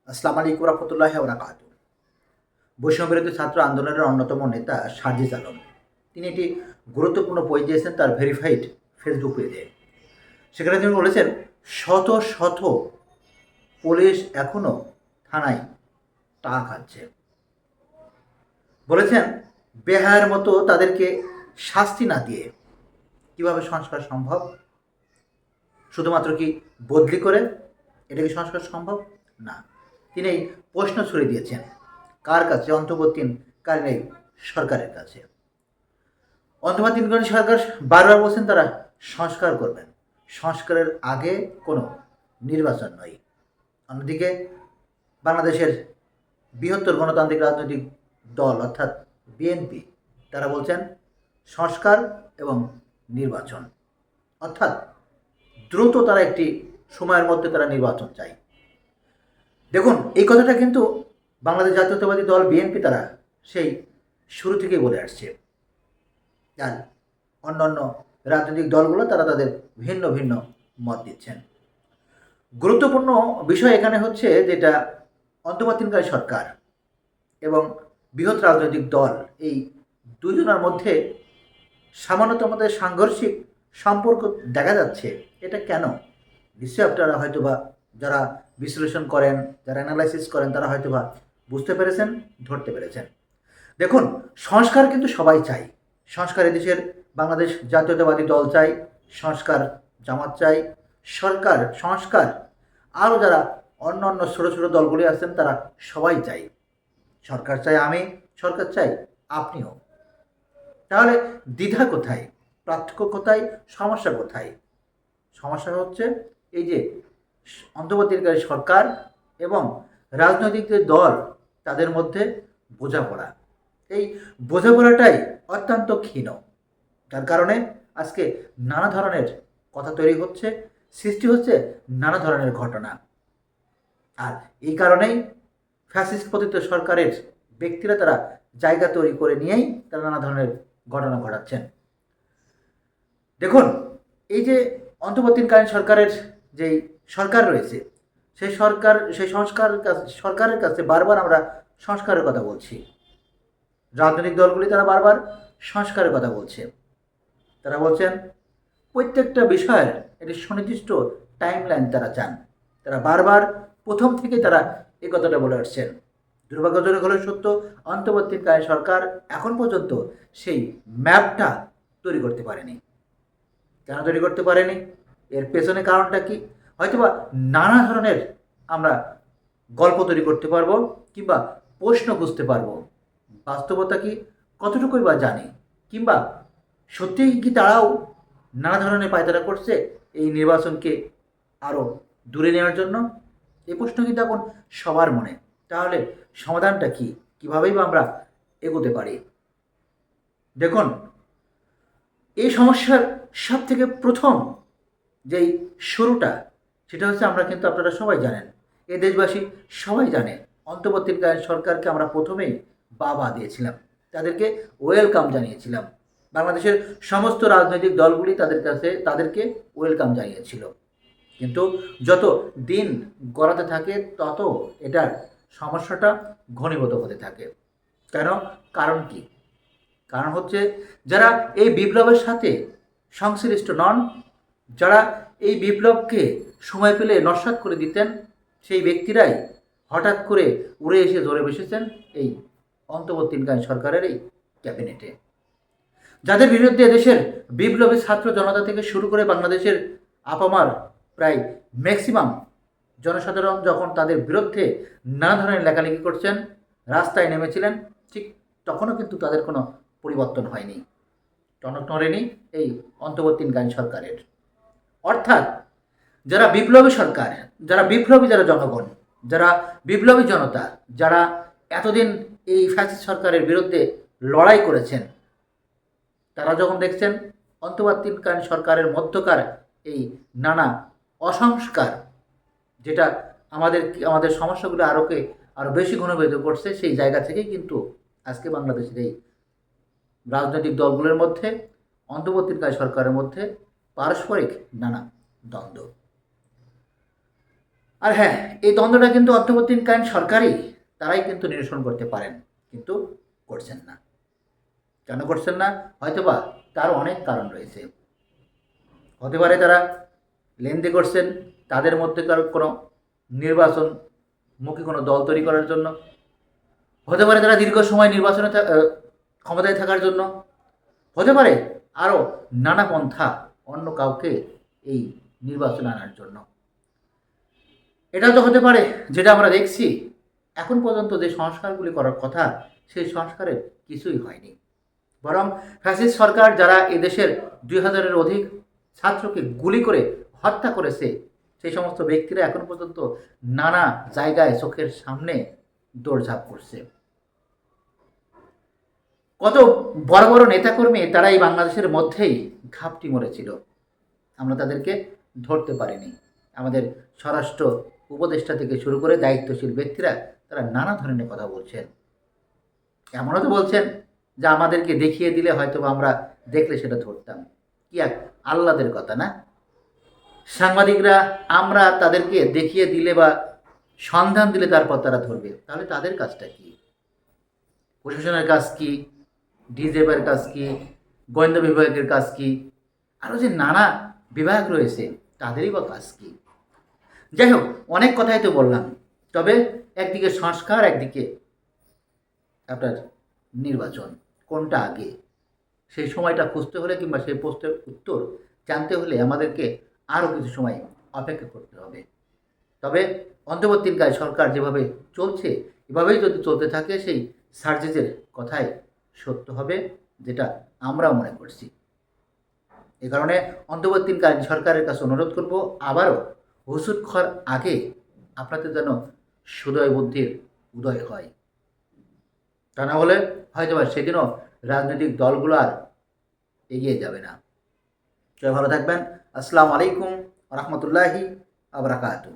আসসালামু আলাইকুম রহমতুল্লাহি ওয়া বারাকাতুহু। বৈষম্যবিরোধী ছাত্র আন্দোলনের অন্যতম নেতা সার্জিস আলম তিনি একটি গুরুত্বপূর্ণ বই দিয়েছেন তার ভেরিফাইড ফেসবুক পেজে। সেখানে তিনি বলেছেন, শত শত পুলিশ এখনও থানায় টাকা খাচ্ছে। বলেছেন, বেহায়ার মতো তাদেরকে শাস্তি না দিয়ে কীভাবে সংস্কার সম্ভব? শুধুমাত্র কি বদলি করে এটা কি সংস্কার সম্ভব? না। তিনি এই প্রশ্ন ছুড়ে দিয়েছেন কার কাছে? অন্তর্বর্তীকালীন সরকারের কাছে। অন্তর্বর্তীকালীন সরকার বারবার বলছেন তারা সংস্কার করবেন, সংস্কারের আগে কোনো নির্বাচন নয়। অন্যদিকে বাংলাদেশের বৃহত্তর গণতান্ত্রিক রাজনৈতিক দল অর্থাৎ বিএনপি তারা বলছেন সংস্কার এবং নির্বাচন, অর্থাৎ দ্রুত তারা একটি সময়ের মধ্যে তারা নির্বাচন চায়। দেখুন, এই কথাটা কিন্তু বাংলাদেশ জাতীয়তাবাদী দল বিএনপি তারা সেই শুরু থেকেই বলে আসছে। আর অন্যান্য রাজনৈতিক দলগুলো তারা তাদের ভিন্ন ভিন্ন মত দিচ্ছেন। গুরুত্বপূর্ণ বিষয় এখানে হচ্ছে যেটা অন্তর্বর্তীকালীন সরকার এবং বৃহৎ রাজনৈতিক দল এই দুজনের মধ্যে সামান্যতম সাংঘর্ষিক সম্পর্ক দেখা যাচ্ছে। এটা কেন? নিশ্চয়ই আপনারা হয়তোবা যারা বিশ্লেষণ করেন, যারা অ্যানালাইসিস করেন, তারা হয়তোবা বুঝতে পেরেছেন, ধরতে পেরেছেন। দেখুন, সংস্কার কিন্তু সবাই চাই। সংস্কার এদেশের বাংলাদেশ জাতীয়তাবাদী দল চাই, সংস্কার জামাত চাই, সরকার সংস্কার আরও যারা অন্য অন্য ছোটো ছোটো দলগুলি আছেন তারা সবাই চাই। সরকার চাই আমি, সরকার চাই আপনিও। তাহলে দ্বিধা কোথায়? পার্থক্য কোথায়? সমস্যা কোথায়? সমস্যা হচ্ছে এই যে অন্তর্বর্তীকালীন সরকার এবং রাজনৈতিক যে দল তাদের মধ্যে বোঝাপড়া, এই বোঝাপড়াটাই অত্যন্ত ক্ষীণ। যার কারণে আজকে নানা ধরনের কথা তৈরি হচ্ছে, সৃষ্টি হচ্ছে নানা ধরনের ঘটনা। আর এই কারণেই ফ্যাসিস্ট পতিত সরকারের ব্যক্তিরা তারা জায়গা তৈরি করে নিয়েই তারা নানা ধরনের ঘটনা ঘটাচ্ছেন। দেখুন, এই যে অন্তর্বর্তীকালীন সরকারের যেই সরকার রয়েছে সেই সরকারের কাছে বারবার আমরা সংস্কারের কথা বলছি। রাজনৈতিক দলগুলি তারা বারবার সংস্কারের কথা বলছে। তারা বলছেন প্রত্যেকটা বিষয়ের একটি সুনির্দিষ্ট টাইমলাইন তারা চান। তারা বারবার প্রথম থেকে তারা এই কথাটা বলে আসছেন। দুর্ভাগ্যজনক হলে সত্য, অন্তর্বর্তীকালীন সরকার এখন পর্যন্ত সেই ম্যাপটা তৈরি করতে পারেনি। কেন তৈরি করতে পারেনি? এর পেছনে কারণটা কি? হয়তোবা নানা ধরনের আমরা গল্প তৈরি করতে পারবো কিংবা প্রশ্ন বুঝতে পারবো। বাস্তবতা কি কতটুকুই বা জানে, কিংবা সত্যিই কি তারাও নানা ধরনের পায়তারা করছে এই নির্বাচনকে আরও দূরে নেওয়ার জন্য? এই প্রশ্ন কিন্তু এখন সবার মনে। তাহলে সমাধানটা কি? কীভাবেই বা আমরা এগোতে পারি? দেখুন, এই সমস্যার সব থেকে প্রথম যেই শুরুটা সেটা হচ্ছে, আমরা কিন্তু আপনারা সবাই জানেন, এ দেশবাসী সবাই জানে, অন্তর্বর্তীকালীন সরকারকে আমরা প্রথমেই বাবা দিয়েছিলাম, তাদেরকে ওয়েলকাম জানিয়েছিলাম। বাংলাদেশের সমস্ত রাজনৈতিক দলগুলি তাদেরকে ওয়েলকাম জানিয়েছিল। কিন্তু যত দিন গড়াতে থাকে তত এটার সমস্যাটা ঘনীভূত হতে থাকে। কেন? কারণ কি? কারণ হচ্ছে যারা এই বিপ্লবের সাথে সংশ্লিষ্ট নন, যারা এই বিপ্লবকে সময় পেলে নস্যাৎ করে দিতেন, সেই ব্যক্তিরাই হঠাৎ করে উড়ে এসে ধরে বসেছেন এই অন্তর্বর্তীকালীন সরকারের এই ক্যাবিনেটে। যাদের বিরুদ্ধে দেশের বিপ্লবী ছাত্র জনতা থেকে শুরু করে বাংলাদেশের আপামার প্রায় ম্যাক্সিমাম জনসাধারণ যখন তাদের বিরুদ্ধে নানা ধরনের লেখালেখি করছেন, রাস্তায় নেমেছিলেন, ঠিক তখনও কিন্তু তাদের কোনো পরিবর্তন হয়নি, টনক নড়েনি এই অন্তর্বর্তীকালীন সরকারের। অর্থাৎ যারা বিপ্লবী সরকার, যারা বিপ্লবী, যারা জনগণ, যারা বিপ্লবী জনতা, যারা এতদিন এই ফ্যাসিস্ট সরকারের বিরুদ্ধে লড়াই করেছেন, তারা যখন দেখছেন অন্তর্বর্তীকালীন সরকারের মধ্যকার এই নানা অসংস্কার, যেটা আমাদের সমস্যাগুলো আরও বেশি ঘনীভূত করছে, সেই জায়গা থেকেই কিন্তু আজকে বাংলাদেশের এই রাজনৈতিক দলগুলোর মধ্যে, অন্তর্বর্তীকালীন সরকারের মধ্যে পারস্পরিক নানা দ্বন্দ্ব। আর হ্যাঁ, এই দ্বন্দ্বটা কিন্তু অন্তর্বর্তীকালীন সরকারই তারাই কিন্তু নিরসন করতে পারেন, কিন্তু করছেন না। কেন করছেন না? হয়তোবা তার অনেক কারণ রয়েছে। হতে পারে তারা লেনদেন করছেন তাদের মধ্যেকার কোনো নির্বাচনমুখী কোনো দল তৈরি করার জন্য, হতে পারে তারা দীর্ঘ সময় নির্বাচনে ক্ষমতায় থাকার জন্য, হতে পারে আরও নানা পন্থা অন্য কাউকে এই নির্বাচনে আনার জন্য। এটাও তো হতে পারে, যেটা আমরা দেখছি এখন পর্যন্ত যে সংস্কারগুলি করার কথা সেই সংস্কারের কিছুই হয়নি, বরং ফ্যাসিস্ট সরকার যারা এদেশের 2000-এর অধিক ছাত্রকে গুলি করে হত্যা করেছে সেই সমস্ত ব্যক্তিরা এখন পর্যন্ত নানা জায়গায় চোখের সামনে দৌড়ঝাঁপ করছে। কত বড় বড় নেতাকর্মী তারা এই বাংলাদেশের মধ্যেই ঘাপটি মরেছিল, আমরা তাদেরকে ধরতে পারিনি। আমাদের স্বরাষ্ট্র উপদেষ্টা থেকে শুরু করে দায়িত্বশীল ব্যক্তিরা তারা নানা ধরনের কথা বলছেন, এমনও তো বলছেন যে আমাদেরকে দেখিয়ে দিলে হয়তো আমরা দেখলে সেটা ধরতাম। কি এক আহ্লাদের কথা না? সাংবাদিকরা আমরা তাদেরকে দেখিয়ে দিলে বা সন্ধান দিলে তারপর তারা ধরবে, তাহলে তাদের কাজটা কি? প্রশাসনের কাজ কি? ডিজেবের কাজ কি? গোয়েন্দা বিভাগের কাজ কি? আরও যে নানা বিভাগ রয়েছে তাদেরই বা কাজ কি? যাই হোক, অনেক কথাই তো বললাম, তবে একদিকে সংস্কার, একদিকে আপনার নির্বাচন, কোনটা আগে সেই সময়টা খুঁজতে হলে কিংবা সেই প্রশ্নের উত্তর জানতে হলে আমাদেরকে আরও কিছু সময় অপেক্ষা করতে হবে। তবে অন্তর্বর্তীকালীন সরকার যেভাবে চলছে এভাবেই যদি চলতে থাকে সেই সার্জিসের কথাই সত্য হবে, যেটা আমরাও মনে করছি। এ কারণে অন্তর্বর্তীকালীন সরকারের কাছে অনুরোধ করব, আবারও হুসুট খাওয়ার আগে আপনাদের যেন সুদয় বুদ্ধির উদয় হয়, তা না হলে হয়তো সেদিনও রাজনৈতিক দলগুলো আর এগিয়ে যাবে না। সবাই ভালো থাকবেন। আসসালামু আলাইকুম রহমতুল্লাহি আবরাকাতু।